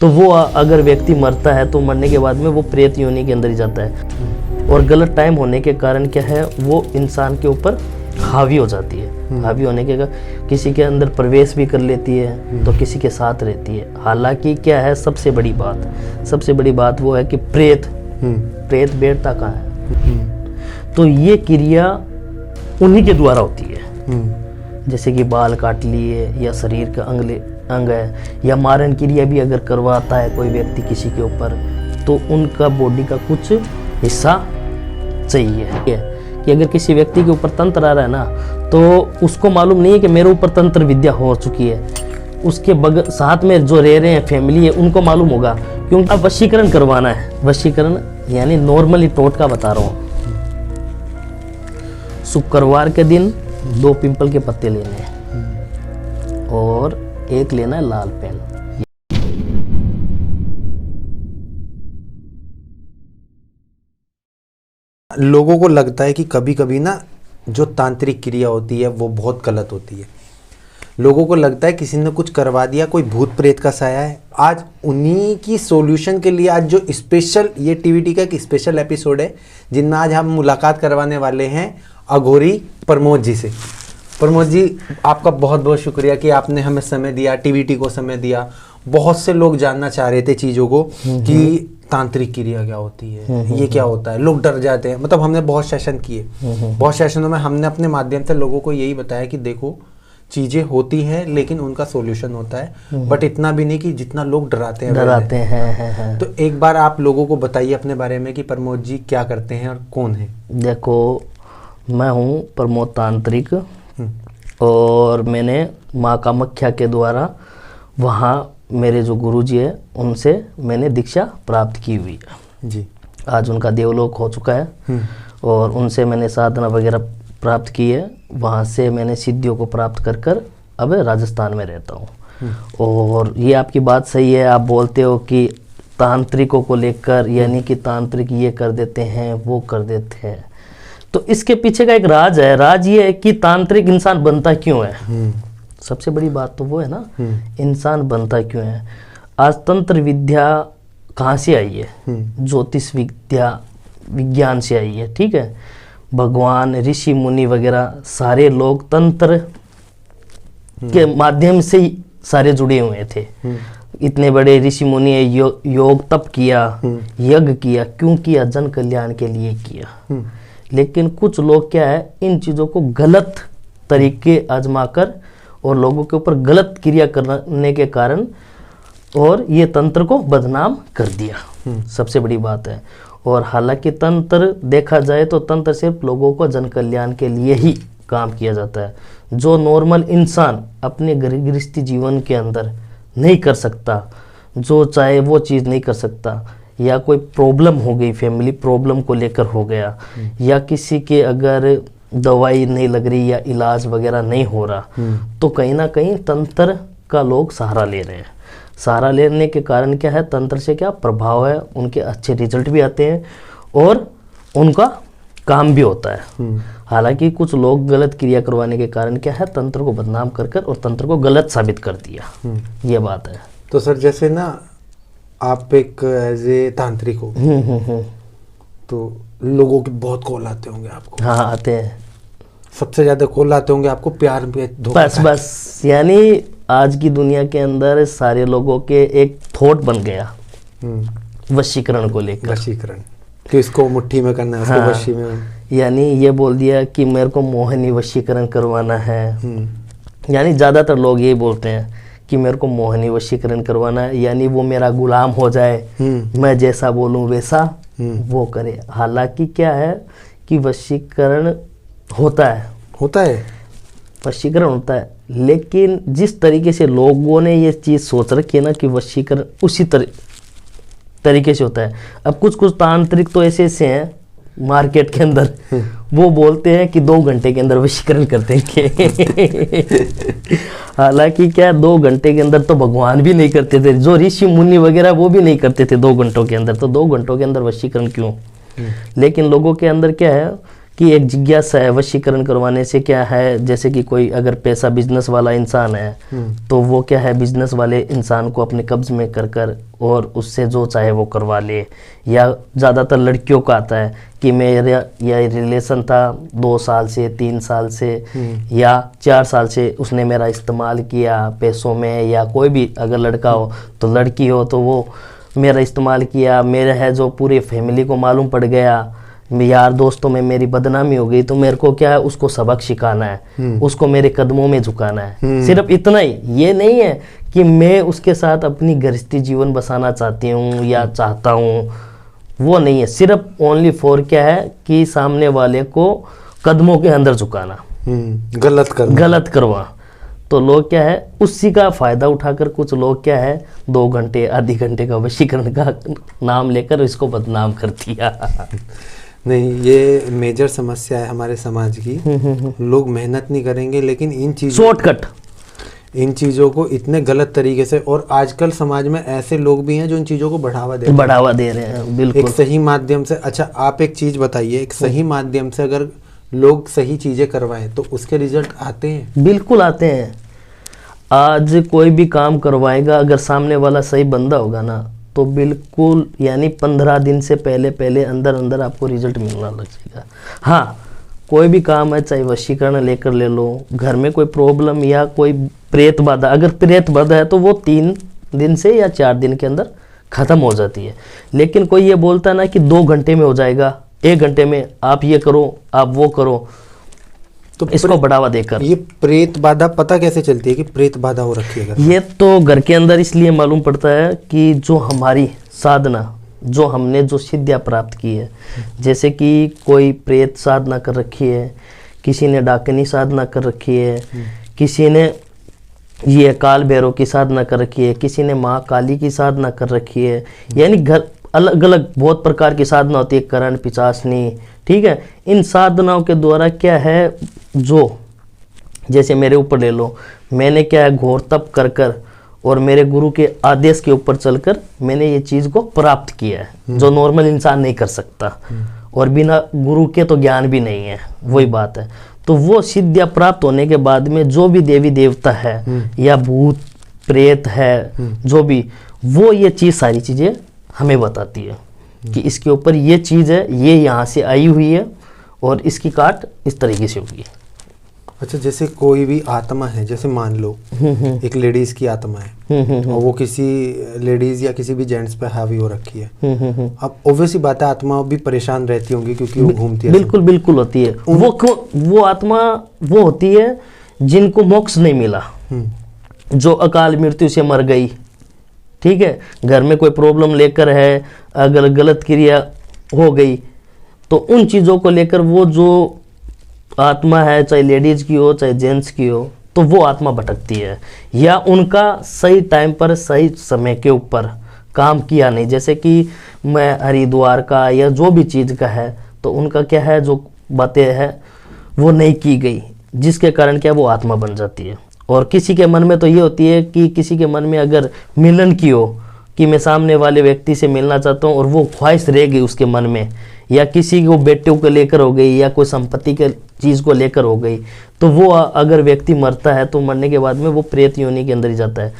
तो वो अगर व्यक्ति मरता है तो मरने के बाद में वो प्रेत योनि के अंदर ही जाता है, और गलत टाइम होने के कारण क्या है वो इंसान के ऊपर हावी हो जाती है। हावी होने के कारण किसी के अंदर प्रवेश भी कर लेती है तो किसी के साथ रहती है। हालांकि क्या है सबसे बड़ी बात वो है कि प्रेत बैठता कहाँ है, तो ये क्रिया उन्हीं के द्वारा होती है। जैसे कि बाल काट लिए या शरीर का अंग है, या मारण क्रिया भी अगर करवाता है कोई व्यक्ति किसी के ऊपर, तो उनका बॉडी का कुछ हिस्सा चाहिए। कि अगर किसी व्यक्ति के ऊपर तंत्र आ रहा है ना, तो उसको मालूम नहीं है कि मेरे ऊपर तंत्र विद्या हो चुकी है, उसके साथ में जो रह रहे हैं फैमिली है उनको मालूम होगा, क्योंकि अब वशीकरण करवाना है। वशीकरण यानी नॉर्मली टोटका बता रहा हूँ। शुक्रवार के दिन 2 पीपल के पत्ते लेने हैं और एक लेना है लाल पेन। लोगों को लगता है कि कभी कभी ना जो तांत्रिक क्रिया होती है वो बहुत गलत होती है। लोगों को लगता है किसी ने कुछ करवा दिया, कोई भूत प्रेत का साया है। आज उन्हीं की सॉल्यूशन के लिए आज जो स्पेशल ये टीवीटी का एक स्पेशल एपिसोड है, जिनमें आज हम मुलाकात करवाने वाले हैं अघोरी प्रमोद जी से। प्रमोद जी, आपका बहुत बहुत शुक्रिया कि आपने हमें समय दिया, टीवीटी को समय दिया। बहुत से लोग जानना चाह रहे थे चीज़ों को कि तांत्रिक क्रिया क्या होती है, ये क्या होता है। लोग डर जाते हैं। मतलब हमने बहुत सेशन किए, बहुत सेशनों में हमने अपने माध्यम से लोगों को यही बताया कि देखो चीजें होती हैं लेकिन उनका सॉल्यूशन होता है, बट इतना भी नहीं कि जितना लोग डराते हैं। तो एक बार आप लोगों को बताइए अपने बारे में कि प्रमोद जी क्या करते हैं और कौन है। देखो, मैं हूँ प्रमोद तांत्रिक, और मैंने माँ कामाख्या के द्वारा वहाँ मेरे जो गुरुजी है उनसे मैंने दीक्षा प्राप्त की हुई है जी। आज उनका देवलोक हो चुका है, और उनसे मैंने साधना वगैरह प्राप्त की है। वहाँ से मैंने सिद्धियों को प्राप्त कर कर अब राजस्थान में रहता हूँ। और ये आपकी बात सही है, आप बोलते हो कि तांत्रिकों को लेकर, यानी कि तांत्रिक ये कर देते हैं वो कर देते हैं, तो इसके पीछे का एक राज है। राज ये है कि तांत्रिक इंसान बनता क्यों है। सबसे बड़ी बात तो वो है ना, इंसान बनता क्यों है। आज तंत्र विद्या कहाँ से आई है, ज्योतिष विद्या विज्ञान से आई है, ठीक है। भगवान, ऋषि मुनि वगैरह सारे लोग तंत्र के माध्यम से ही सारे जुड़े हुए थे। इतने बड़े ऋषि मुनि योग तप किया, यज्ञ किया, क्यों किया, जन कल्याण के लिए किया। लेकिन कुछ लोग क्या है, इन चीज़ों को गलत तरीके आजमाकर और लोगों के ऊपर गलत क्रिया करने के कारण और ये तंत्र को बदनाम कर दिया। सबसे बड़ी बात है। और हालांकि तंत्र देखा जाए तो तंत्र सिर्फ लोगों को जन कल्याण के लिए ही काम किया जाता है। जो नॉर्मल इंसान अपने गृहस्थी जीवन के अंदर नहीं कर सकता, जो चाहे वो चीज़ नहीं कर सकता, या कोई प्रॉब्लम हो गई, फैमिली प्रॉब्लम को लेकर हो गया, या किसी के अगर दवाई नहीं लग रही या इलाज वगैरह नहीं हो रहा, तो कहीं ना कहीं तंत्र का लोग सहारा ले रहे हैं। सहारा लेने के कारण क्या है, तंत्र से क्या प्रभाव है, उनके अच्छे रिजल्ट भी आते हैं और उनका काम भी होता है। हालांकि कुछ लोग गलत क्रिया करवाने के कारण क्या है, तंत्र को बदनाम कर कर और तंत्र को गलत साबित कर दिया। ये बात है। तो सर जैसे ना आप एक एज ए तांत्रिक हो, तो लोगों के बहुत कॉल आते होंगे आपको। हाँ, आते हैं। सबसे ज्यादा कॉल आते होंगे आपको प्यार पे बस यानी आज की दुनिया के अंदर सारे लोगों के एक थॉट बन गया वशीकरण को लेकर। वशीकरण कि इसको मुट्ठी में करना है, उसको वशी में, यानी ये बोल दिया कि मेरे को मोहिनी वशीकरण करवाना है। यानी ज़्यादातर लोग ये बोलते हैं कि मेरे को मोहिनी वशीकरण करवाना है, यानी वो मेरा गुलाम हो जाए, मैं जैसा बोलूँ वैसा वो करे। हालांकि क्या है कि वशीकरण होता है वशीकरण होता है, लेकिन जिस तरीके से लोगों ने ये चीज़ सोच रखी है ना कि वशीकरण उसी तरीके से होता है। अब कुछ तांत्रिक तो ऐसे हैं मार्केट के अंदर, वो बोलते हैं कि 2 घंटे के अंदर वशीकरण कर देंगे। हालांकि क्या 2 घंटे के अंदर तो भगवान भी नहीं करते थे, जो ऋषि मुनि वगैरह वो भी नहीं करते थे 2 घंटों के अंदर। तो 2 घंटों के अंदर वशीकरण क्यों? लेकिन लोगों के अंदर क्या है कि एक जिज्ञासा है वशीकरण करवाने से क्या है, जैसे कि कोई अगर पैसा बिजनेस वाला इंसान है तो वो क्या है बिजनेस वाले इंसान को अपने कब्ज में कर कर और उससे जो चाहे वो करवा ले। या ज़्यादातर लड़कियों का आता है कि मेरा यह रिलेशन था 2 साल से 3 साल से या 4 साल से, उसने मेरा इस्तेमाल किया पैसों में, या कोई भी अगर लड़का हो तो लड़की हो तो वो मेरा इस्तेमाल किया, मेरा है जो पूरी फैमिली को मालूम पड़ गया, यार दोस्तों में मेरी बदनामी हो गई, तो मेरे को क्या है उसको सबक सिखाना है, उसको मेरे कदमों में झुकाना है। सिर्फ इतना ही, ये नहीं है कि मैं उसके साथ अपनी गृहस्थी जीवन बसाना चाहती हूँ या चाहता हूँ, वो नहीं है। सिर्फ ओनली फॉर क्या है कि सामने वाले को कदमों के अंदर झुकाना, गलत करवा। तो लोग क्या है उसी का फायदा उठाकर कुछ लोग क्या है 2 घंटे आधे घंटे का वशीकरण का नाम लेकर इसको बदनाम कर दिया। नहीं, ये मेजर समस्या है हमारे समाज की। लोग मेहनत नहीं करेंगे लेकिन इन चीज़ों को इतने गलत तरीके से, और आजकल समाज में ऐसे लोग भी हैं जो इन चीज़ों को बढ़ावा दे रहे हैं। बिल्कुल एक सही माध्यम से। अच्छा, आप एक चीज़ बताइए, एक सही माध्यम से अगर लोग सही चीज़ें करवाएं तो उसके रिजल्ट आते हैं? बिल्कुल आते हैं। आज कोई भी काम करवाएगा अगर सामने वाला सही बंदा होगा ना तो बिल्कुल यानी 15 दिन से पहले अंदर आपको रिजल्ट मिलना लग जाएगा। हाँ, कोई भी काम है चाहे वशीकरण लेकर ले लो, घर में कोई प्रॉब्लम या कोई प्रेत बाधा, अगर प्रेत बाधा है तो वो 3 दिन से या 4 दिन के अंदर खत्म हो जाती है। लेकिन कोई ये बोलता ना कि 2 घंटे में हो जाएगा, 1 घंटे में आप ये करो आप वो करो, तो इसको बढ़ावा देकर। ये प्रेत बाधा पता कैसे चलती है कि प्रेत बाधा हो रखी है? ये तो घर के अंदर इसलिए मालूम पड़ता है कि जो हमारी साधना, जो हमने जो सिद्धियाँ प्राप्त की है, जैसे कि कोई प्रेत साधना कर रखी है, किसी ने डाकनी साधना कर रखी है, किसी ने ये काल भैरव की साधना कर रखी है, किसी ने माँ काली की साधना कर रखी है, यानी घर अलग अलग बहुत प्रकार की साधना होती है, करण पिचासनी, ठीक है। इन साधनाओं के द्वारा क्या है, जो जैसे मेरे ऊपर ले लो, मैंने क्या है घोर तप कर कर और मेरे गुरु के आदेश के ऊपर चलकर मैंने ये चीज़ को प्राप्त किया है, जो नॉर्मल इंसान नहीं कर सकता, और बिना गुरु के तो ज्ञान भी नहीं है, वही बात है। तो वो सिद्धियाँ प्राप्त होने के बाद में जो भी देवी देवता है या भूत प्रेत है, जो भी, वो ये चीज़ सारी चीज़ें हमें बताती है कि इसके ऊपर ये चीज़ है, ये यहाँ से आई हुई है और इसकी काट इस तरीके से होगी। अच्छा, जैसे कोई भी आत्मा है, जैसे मान लो एक लेडीज की आत्मा है और वो किसी लेडीज या किसी भी जेंट्स पे हावी हो रखी है, अब ऑब्वियसली बात है आत्मा भी परेशान रहती होंगी क्योंकि वो घूमती है। बिल्कुल होती है। वो आत्मा वो होती है जिनको मोक्ष नहीं मिला, जो अकाल मृत्यु से मर गई, ठीक है, घर में कोई प्रॉब्लम लेकर है, अगर गलत क्रिया हो गई तो उन चीज़ों को लेकर वो जो आत्मा है, चाहे लेडीज की हो चाहे जेंट्स की हो, तो वो आत्मा भटकती है, या उनका सही टाइम पर सही समय के ऊपर काम किया नहीं। जैसे कि मैं हरिद्वार का या जो भी चीज़ का है, तो उनका क्या है जो बातें हैं वो नहीं की गई, जिसके कारण क्या वो आत्मा बन जाती है। और किसी के मन में तो ये होती है कि किसी के मन में अगर मिलन की हो कि मैं सामने वाले व्यक्ति से मिलना चाहता हूँ और वो ख्वाहिश रह गई उसके मन में, या किसी को बेटे को लेकर हो गई या कोई संपत्ति के चीज़ को लेकर हो गई, तो वो अगर व्यक्ति मरता है तो मरने के बाद में वो प्रेत योनि के अंदर ही जाता है,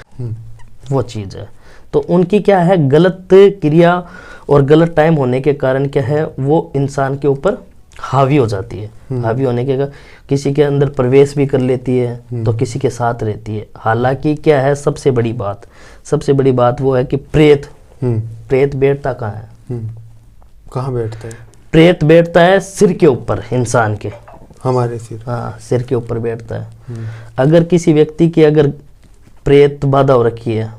वो चीज़ है। तो उनकी क्या है गलत क्रिया और गलत टाइम होने के कारण क्या है वो इंसान के ऊपर हावी हो जाती है। हावी होने के किसी के अंदर प्रवेश भी कर लेती है तो किसी के साथ रहती है। हालांकि क्या है सबसे बड़ी बात वो है कि प्रेत बैठता कहाँ है? कहाँ बैठता है? प्रेत बैठता है सिर के ऊपर, इंसान के, हमारे सिर, हाँ सिर के ऊपर बैठता है। अगर किसी व्यक्ति की अगर प्रेत बाधा हो रखी है,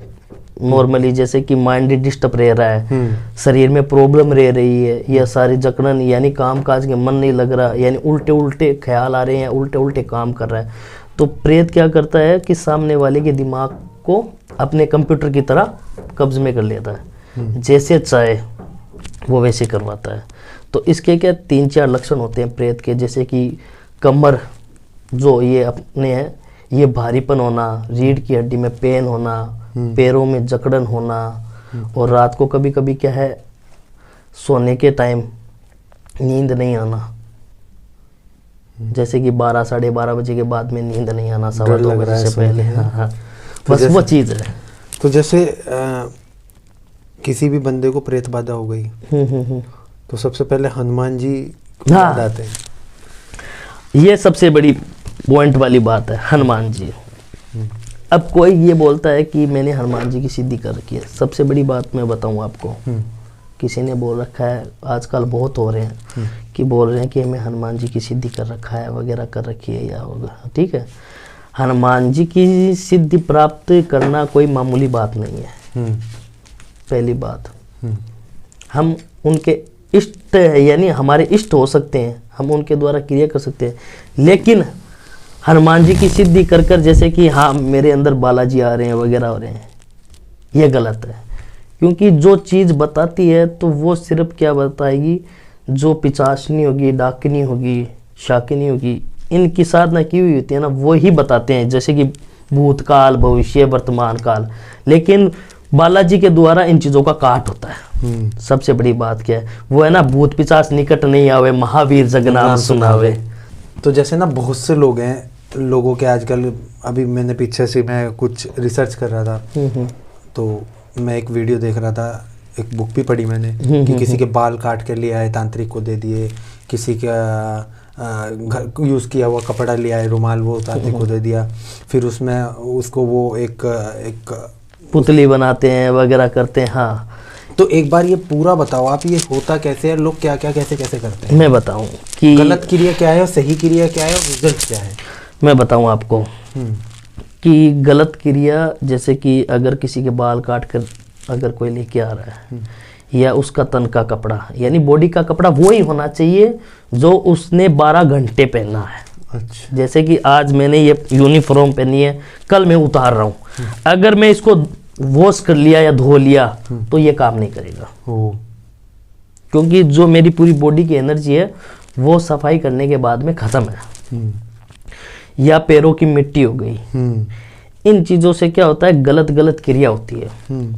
नॉर्मली जैसे कि माइंड डिस्टर्ब रह रहा है, शरीर में प्रॉब्लम रह रही है, या सारी जकड़न यानी काम काज के मन नहीं लग रहा, यानी उल्टे ख्याल आ रहे हैं, उल्टे काम कर रहा है, तो प्रेत क्या करता है कि सामने वाले के दिमाग को अपने कंप्यूटर की तरह कब्ज में कर लेता है, जैसे चाहे वो वैसे करवाता है। तो इसके क्या 3-4 लक्षण होते हैं प्रेत के, जैसे कि कमर जो ये अपने है, ये भारीपन होना, रीढ़ की हड्डी में पेन होना, पैरों में जकड़न होना, और रात को कभी कभी क्या है सोने के टाइम नींद नहीं आना, जैसे कि 12 साढ़े 12 बजे के बाद में नींद नहीं आना, डर 2:15 लग रहा है बजे से पहले। हाँ हाँ, तो बस वो चीज़ है। तो जैसे किसी भी बंदे को प्रेत बाधा हो गई, तो सबसे पहले हनुमान जी हाँ। याद आते हैं। ये सबसे बड़ी पॉइंट वाली बात है, हनुमान जी। अब कोई ये बोलता है कि मैंने हनुमान जी की सिद्धि कर रखी है। सबसे बड़ी बात मैं बताऊं आपको, किसी ने बोल रखा है, आजकल बहुत हो रहे हैं कि बोल रहे हैं कि मैं हनुमान जी की सिद्धि कर रखा है वगैरह कर रखी है या होगा। ठीक है, हनुमान जी की सिद्धि प्राप्त करना कोई मामूली बात नहीं है। पहली बात, हम उनके इष्ट है, यानी हमारे इष्ट हो सकते हैं, हम उनके द्वारा क्रिया कर सकते हैं, लेकिन हनुमान जी की सिद्धि कर कर जैसे कि हाँ मेरे अंदर बालाजी आ रहे हैं वगैरह हो रहे हैं, ये गलत है। क्योंकि जो चीज़ बताती है तो वो सिर्फ क्या बताएगी, जो पिचासनी होगी, डाकिनी होगी, शाकिनी होगी, इनकी साधना की हुई होती है ना, वो ही बताते हैं, जैसे कि भूतकाल, भविष्य, वर्तमान काल। लेकिन बालाजी के द्वारा इन चीज़ों का काट होता है। सबसे बड़ी बात क्या है, वो है ना, भूत पिचास निकट नहीं आवे, महावीर जगनाम सुनावे। तो जैसे ना बहुत से लोग हैं, लोगों के आजकल, अभी मैंने पीछे से मैं कुछ रिसर्च कर रहा था, तो मैं एक वीडियो देख रहा था, एक बुक भी पढ़ी मैंने कि किसी के बाल काट कर ले आए, तांत्रिक को दे दिए, किसी का घर यूज़ किया हुआ कपड़ा ले आए, रुमाल, वो तांत्रिक को दे दिया, फिर उसमें उसको वो एक पुतली बनाते हैं वगैरह करते हैं। हाँ, तो एक बार ये पूरा बताओ आप, ये होता कैसे है, लोग क्या क्या कैसे कैसे करते हैं? मैं बताऊं कि गलत क्रिया क्या है और सही क्रिया क्या है और रिजल्ट क्या है? मैं बताऊं आपको कि गलत क्रिया, जैसे कि अगर किसी के बाल काट कर अगर कोई लेके आ रहा है, या उसका तन का कपड़ा, यानी बॉडी का कपड़ा वो ही होना चाहिए जो उसने 12 घंटे पहना है। अच्छा। जैसे कि आज मैंने ये यूनिफॉर्म पहनी है, कल मैं उतार रहा हूँ, अगर मैं इसको वॉश कर लिया या धो लिया तो ये काम नहीं करेगा। क्योंकि जो मेरी पूरी बॉडी की एनर्जी है वो सफाई करने के बाद में खत्म है। या पैरों की मिट्टी हो गई, इन चीज़ों से क्या होता है, गलत गलत क्रिया होती है।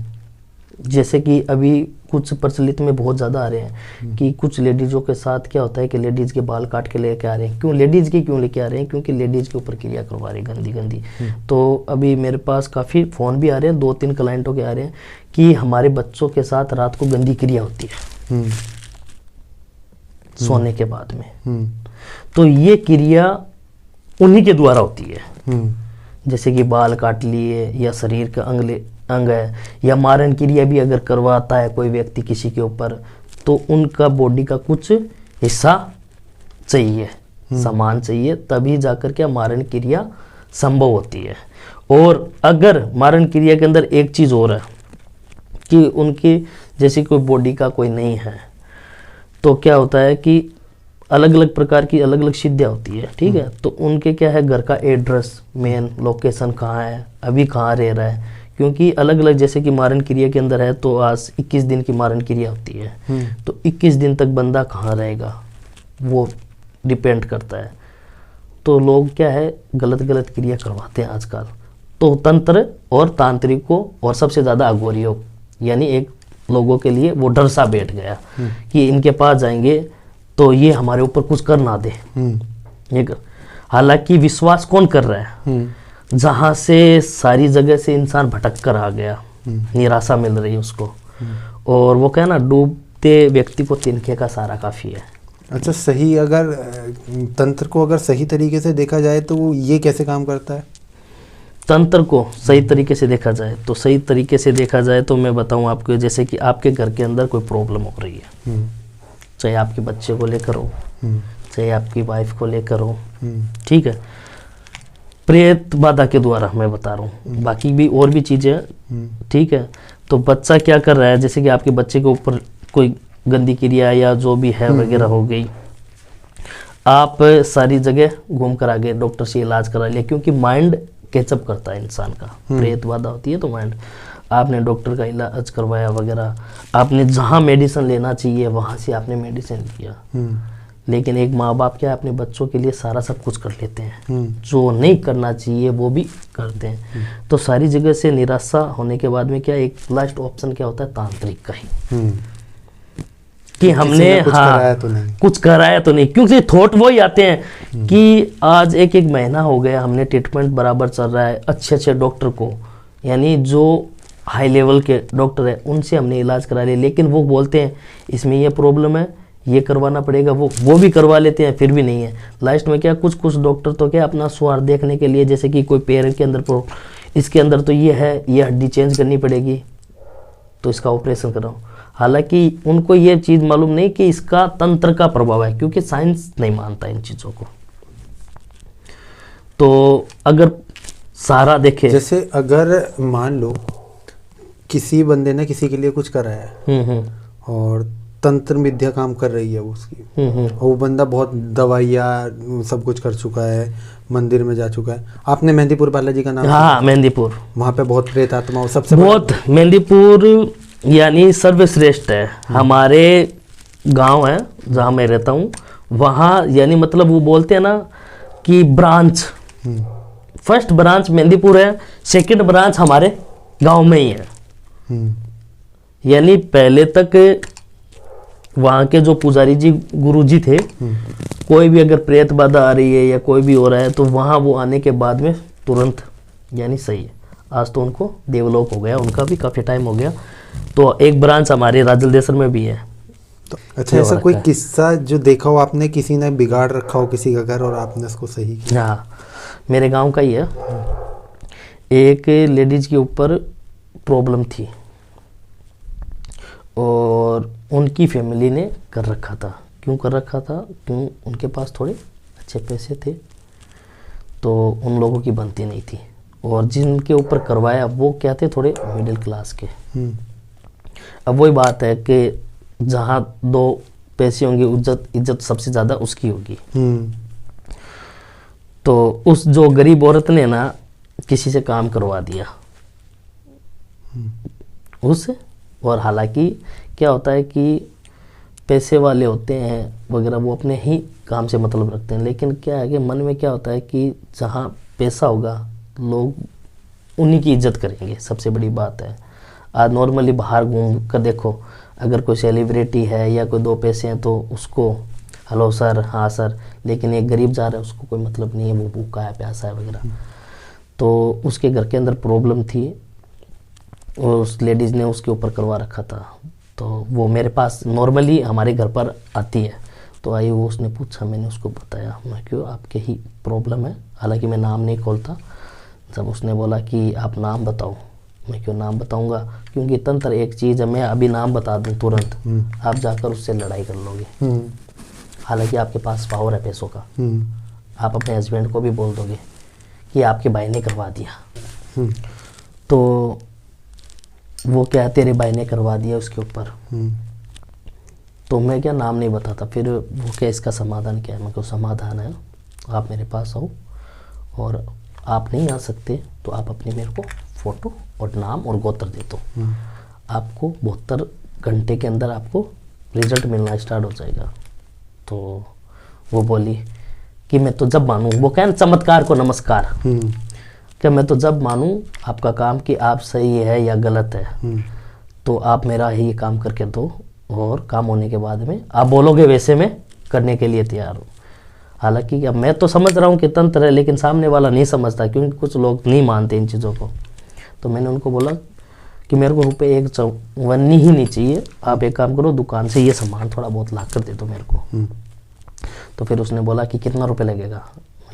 जैसे कि अभी कुछ प्रचलित में बहुत ज़्यादा आ रहे हैं कि कुछ लेडीज़ों के साथ क्या होता है कि लेडीज़ के बाल काट के लेके आ रहे हैं। क्यों लेडीज़ के क्यों लेके आ रहे हैं? क्योंकि लेडीज़ के ऊपर क्रिया करवा रहे हैं गंदी गंदी। तो अभी मेरे पास काफ़ी फ़ोन भी आ रहे हैं, 2-3 क्लाइंटों के आ रहे हैं कि हमारे बच्चों के साथ रात को गंदी क्रिया होती है सोने के बाद में। तो ये क्रिया उन्हीं के द्वारा होती है। जैसे कि बाल काट लिए या शरीर का अंग है, या मारन क्रिया भी अगर करवाता है कोई व्यक्ति किसी के ऊपर, तो उनका बॉडी का कुछ हिस्सा चाहिए, सामान चाहिए, तभी जाकर के मारन क्रिया संभव होती है। और अगर मारन क्रिया के अंदर एक चीज़ और है कि उनकी जैसे कोई बॉडी का कोई नहीं है, तो क्या होता है कि अलग अलग प्रकार की अलग अलग सिद्धियाँ होती है। ठीक है, तो उनके क्या है, घर का एड्रेस, मेन लोकेशन कहाँ है, अभी कहाँ रह रहा है, क्योंकि अलग अलग, जैसे कि मारन क्रिया के अंदर है तो आज 21 दिन की मारन क्रिया होती है, तो 21 दिन तक बंदा कहाँ रहेगा वो डिपेंड करता है। तो लोग क्या है, गलत गलत क्रिया करवाते हैं आजकल। तो तंत्र और तांत्रिक को, और सबसे ज़्यादा अघोरियों, यानी एक लोगों के लिए वो डर सा बैठ गया कि इनके पास जाएंगे तो ये हमारे ऊपर कुछ कर ना दे। हालांकि विश्वास कौन कर रहा है? जहाँ से सारी जगह से इंसान भटक कर आ गया, निराशा मिल रही है उसको, और वो क्या ना, डूबते व्यक्ति को तिनके का सहारा काफ़ी है। अच्छा, सही अगर तंत्र को अगर सही तरीके से देखा जाए तो वो ये कैसे काम करता है? तंत्र को सही तरीके से देखा जाए तो सही तरीके से देखा जाए तो मैं बताऊं आपको, जैसे कि आपके घर के अंदर कोई प्रॉब्लम हो रही है, चाहे आपके बच्चे को लेकर हो, चाहे आपकी वाइफ को लेकर हो, ठीक है, प्रेत बाधा के द्वारा मैं बता रहा हूँ, बाकी भी और भी चीज़ें। ठीक है, तो बच्चा क्या कर रहा है, जैसे कि आपके बच्चे के ऊपर कोई गंदी क्रिया या जो भी है वगैरह हो गई, आप सारी जगह घूम कर आ गए, डॉक्टर से इलाज करा लिया, क्योंकि माइंड कैचअप करता है इंसान का। प्रेत बाधा होती है तो माइंड, आपने डॉक्टर का इलाज करवाया वगैरह, आपने जहाँ मेडिसिन लेना चाहिए वहाँ से आपने मेडिसिन लिया, लेकिन एक माँ बाप क्या अपने बच्चों के लिए सारा सब कुछ कर लेते हैं, जो नहीं करना चाहिए वो भी करते हैं। तो सारी जगह से निराशा होने के बाद में क्या एक लास्ट ऑप्शन क्या होता है, तांत्रिक का ही। कि हमने कुछ कराया तो नहीं, कुछ कराया तो नहीं, क्योंकि थॉट वही आते हैं कि आज एक महीना हो गया, हमने ट्रीटमेंट बराबर चल रहा है, अच्छे डॉक्टर को, यानी जो हाई लेवल के डॉक्टर है उनसे हमने इलाज करा लिया, लेकिन वो बोलते हैं इसमें ये प्रॉब्लम है, ये करवाना पड़ेगा, वो भी करवा लेते हैं, फिर भी नहीं है। लास्ट में क्या कुछ डॉक्टर तो क्या अपना स्वार्थ देखने के लिए, जैसे कि कोई पैर के अंदर इसके अंदर तो ये है, ये हड्डी चेंज करनी पड़ेगी तो इसका ऑपरेशन कराओ। हालांकि उनको ये चीज़ मालूम नहीं कि इसका तंत्र का प्रभाव है, क्योंकि साइंस नहीं मानता इन चीज़ों को। तो अगर सारा देखे, जैसे अगर मान लो किसी बंदे ने किसी के लिए कुछ कराया है और तंत्र विद्या काम कर रही है वो उसकी, और वो बंदा बहुत दवाइयाँ सब कुछ कर चुका है, मंदिर में जा चुका है। आपने मेहंदीपुर बालाजी का नाम? हाँ, मेहंदीपुर, वहाँ पे बहुत प्रेत आत्मा, सबसे बहुत मेहंदीपुर यानी सर्वश्रेष्ठ है। हमारे गांव है जहाँ मैं रहता हूँ, वहाँ यानी मतलब वो बोलते हैं ना कि ब्रांच, फर्स्ट ब्रांच मेहंदीपुर है, सेकंड ब्रांच हमारे गांव में ही है। यानी पहले तक वहाँ के जो पुजारी जी गुरु जी थे, कोई भी अगर प्रेत बाधा आ रही है या कोई भी हो रहा है तो वहाँ वो आने के बाद में तुरंत यानी सही है। आज तो उनको देवलोक हो गया, उनका भी काफ़ी टाइम हो गया। तो एक ब्रांच हमारे राजलदेसर में भी है। तो अच्छा, ऐसा कोई किस्सा जो देखा हो आपने, किसी ने बिगाड़ रखा हो किसी का घर और आपने उसको सही किया? हाँ, मेरे गांव का ही है। एक लेडीज के ऊपर प्रॉब्लम थी और उनकी फैमिली ने कर रखा था। क्यों कर रखा था? क्यों? उनके पास थोड़े अच्छे पैसे थे तो उन लोगों की बनती नहीं थी, और जिनके ऊपर करवाया वो क्या थे, थोड़े मिडिल क्लास के। अब वही बात है कि जहाँ दो पैसे होंगे, इज्जत सबसे ज़्यादा उसकी होगी। तो उस जो गरीब औरत ने ना किसी से काम करवा दिया उससे। और हालांकि क्या होता है कि पैसे वाले होते हैं वगैरह, वो अपने ही काम से मतलब रखते हैं, लेकिन क्या है कि मन में क्या होता है कि जहाँ पैसा होगा लोग उन्हीं की इज्जत करेंगे, सबसे बड़ी बात है। आज नॉर्मली बाहर घूम कर देखो, अगर कोई सेलिब्रिटी है या कोई दो पैसे हैं तो उसको हेलो सर, हाँ सर, लेकिन एक गरीब जा रहा है उसको कोई मतलब नहीं है, वो भूखा है, प्यासा है वगैरह। तो उसके घर के अंदर प्रॉब्लम थी और उस लेडीज़ ने उसके ऊपर करवा रखा था। तो वो मेरे पास नॉर्मली हमारे घर पर आती है, तो आई, वो उसने पूछा, मैंने उसको बताया, मैं क्यों आपके ही प्रॉब्लम है, हालांकि मैं नाम नहीं खोलता। जब उसने बोला कि आप नाम बताओ, मैं क्यों नाम बताऊंगा, क्योंकि तंत्र एक चीज़ है, मैं अभी नाम बता दूं तुरंत आप जाकर उससे लड़ाई कर लोगे। हालांकि आपके पास पावर है पैसों का, आप अपने हस्बैंड को भी बोल दोगे कि आपके भाई ने करवा दिया, तो वो क्या है, तेरे भाई ने करवा दिया उसके ऊपर। तो मैं क्या नाम नहीं बताता। फिर वो क्या, इसका समाधान क्या है? मैं को समाधान है, आप मेरे पास आओ, और आप नहीं आ सकते तो आप अपने मेरे को फ़ोटो और नाम और गोत्र दे दो, आपको 72 घंटे के अंदर आपको रिजल्ट मिलना स्टार्ट हो जाएगा। तो वो बोली कि मैं तो जब मानूँ, वो क्या चमत्कार को नमस्कार, क्या मैं तो जब मानूँ आपका काम कि आप सही है या गलत है, तो आप मेरा ही काम करके दो, और काम होने के बाद में आप बोलोगे वैसे मैं करने के लिए तैयार हूँ। हालांकि अब मैं तो समझ रहा हूँ कि तंत्र है, लेकिन सामने वाला नहीं समझता, क्योंकि कुछ लोग नहीं मानते इन चीज़ों को। तो मैंने उनको बोला कि मेरे को रुपये 154 ही नहीं चाहिए, आप एक काम करो, दुकान से ये सामान थोड़ा बहुत ला कर दे दो मेरे को। तो फिर उसने बोला कि कितना रुपये लगेगा?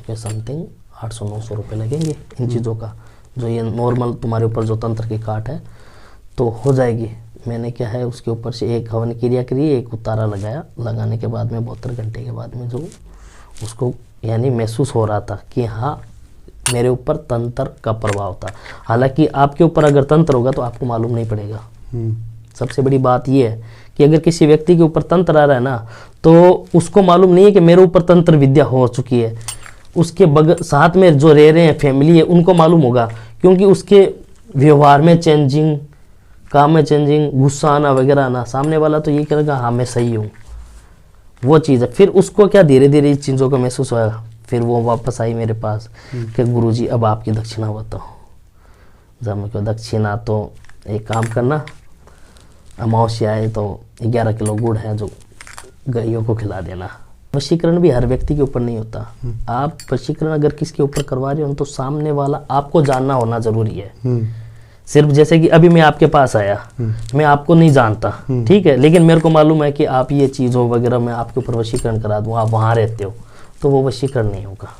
मैं समथिंग 800-900 रुपये लगेंगे इन चीज़ों का, जो ये नॉर्मल तुम्हारे ऊपर जो तंत्र की काट है तो हो जाएगी। मैंने क्या है उसके ऊपर से एक हवन क्रिया करी, एक उतारा लगाया, लगाने के बाद में 72 घंटे के बाद में जो उसको यानी महसूस हो रहा था कि हाँ मेरे ऊपर तंत्र का प्रभाव था। हालांकि आपके ऊपर अगर तंत्र होगा तो आपको मालूम नहीं पड़ेगा। सबसे बड़ी बात यह है कि अगर किसी व्यक्ति के ऊपर तंत्र आ रहा है ना, तो उसको मालूम नहीं है कि मेरे ऊपर तंत्र विद्या हो चुकी है। उसके साथ में जो रह रहे हैं फैमिली है उनको मालूम होगा, क्योंकि उसके व्यवहार में चेंजिंग, काम में चेंजिंग, गुस्सा आना वगैरह आना, सामने वाला तो ये कहेगा हाँ मैं सही हूँ, वो चीज़ है। फिर उसको क्या धीरे धीरे इस चीज़ों का महसूस होगा। फिर वो वापस आई मेरे पास कि गुरुजी अब आपकी दक्षिणा बताओ। जब मैं कहा दक्षिणा तो एक काम करना, अमावस्या है तो 11 किलो गुड़ है जो गायों को खिला देना। वशीकरण भी हर व्यक्ति के ऊपर नहीं होता। आप वशीकरण अगर किसके ऊपर करवा रहे हो तो सामने वाला आपको जानना होना जरूरी है। सिर्फ जैसे कि अभी मैं आपके पास आया, मैं आपको नहीं जानता, ठीक है, लेकिन मेरे को मालूम है कि आप ये चीज़ हो वगैरह, मैं आपके ऊपर वशीकरण करा दूँ, आप वहाँ रहते हो, तो वो वशीकरण नहीं होगा।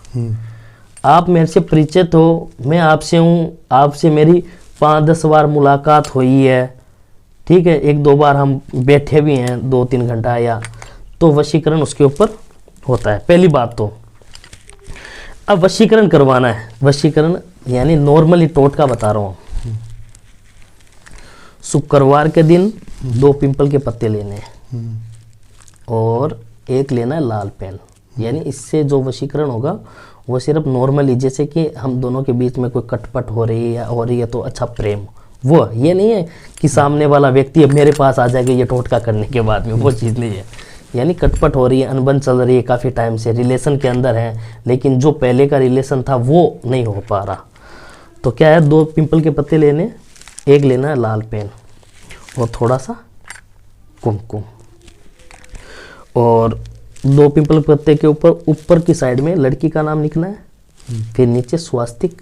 आप मेरे से परिचित हो, मैं आपसे हूँ, आपसे मेरी 5-10 बार मुलाकात हुई है, ठीक है, 1-2 बार हम बैठे भी हैं 2-3 घंटा या, तो वशीकरण उसके ऊपर होता है। पहली बात तो अब वशीकरण करवाना है, वशीकरण यानी नॉर्मली टोटका बता रहा हूँ। शुक्रवार के दिन 2 पिंपल के पत्ते लेने हैं और एक लेना है लाल पेन। यानी इससे जो वशीकरण होगा वो सिर्फ नॉर्मली, जैसे कि हम दोनों के बीच में कोई कटपट हो रही है तो अच्छा प्रेम, वो ये नहीं है कि सामने वाला व्यक्ति अब मेरे पास आ जाएगा ये टोटका करने के बाद में, वो चीज़ नहीं है। यानी कटपट हो रही है, अनबन चल रही है, काफ़ी टाइम से रिलेशन के अंदर है, लेकिन जो पहले का रिलेशन था वो नहीं हो पा रहा, तो क्या है 2 पिंपल के पत्ते लेने, एक लेना है लाल पेन और थोड़ा सा कुमकुम, और 2 पिंपल के पत्ते के ऊपर की साइड में लड़की का नाम लिखना है, फिर नीचे स्वास्तिक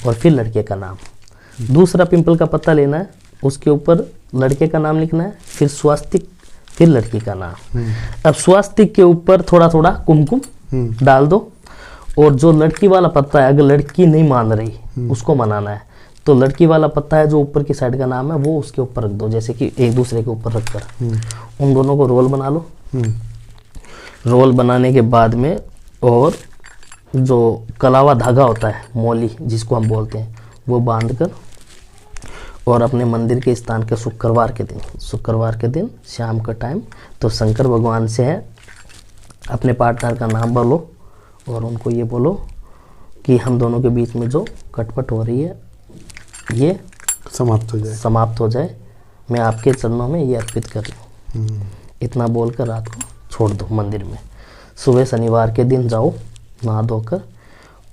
और फिर लड़के का नाम। दूसरा पिंपल का पत्ता लेना है, उसके ऊपर लड़के का नाम लिखना है, फिर स्वास्तिक, फिर लड़की का नाम। अब स्वास्तिक के ऊपर थोड़ा थोड़ा कुमकुम डाल दो, और जो लड़की वाला पत्ता है, अगर लड़की नहीं मान रही उसको मनाना है, तो लड़की वाला पत्ता है जो ऊपर की साइड का नाम है वो उसके ऊपर रख दो, जैसे कि एक दूसरे के ऊपर रखकर उन दोनों को रोल बना लो। रोल बनाने के बाद में, और जो कलावा धागा होता है, मौली जिसको हम बोलते हैं, वो बांधकर और अपने मंदिर के स्थान के शुक्रवार के दिन शाम का टाइम, तो शंकर भगवान से है अपने पार्टनर का नाम बोलो और उनको ये बोलो कि हम दोनों के बीच में जो कटपट हो रही है ये समाप्त हो जाए, मैं आपके चरणों में ये अर्पित कर रही हूँ। इतना बोलकर रात को छोड़ दो मंदिर में। सुबह शनिवार के दिन जाओ नहा धोकर,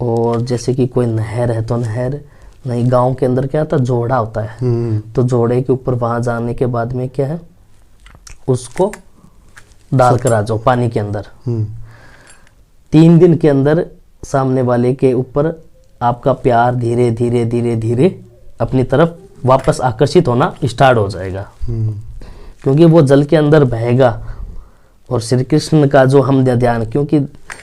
और जैसे कि कोई नहर है तो नहर नहीं, गांव के अंदर क्या होता है, जोड़ा होता है, तो जोड़े के ऊपर वहां जाने के बाद में क्या है, उसको डाल कर आ जाओ पानी के अंदर। 3 दिन के अंदर सामने वाले के ऊपर आपका प्यार धीरे धीरे धीरे धीरे अपनी तरफ वापस आकर्षित होना स्टार्ट हो जाएगा, क्योंकि वो जल के अंदर बहेगा। और श्री कृष्ण का जो हम ध्यान, क्योंकि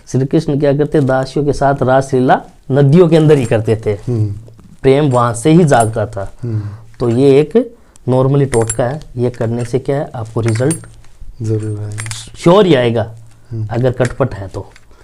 श्री कृष्ण क्या करते, दासियों के साथ रासलीला नदियों के अंदर ही करते थे, प्रेम वहां से ही जागता था। तो ये एक नॉर्मली टोटका है, ये करने से क्या है आपको रिजल्ट जरूर आएगा, श्योर ही आएगा अगर कटपट है तो।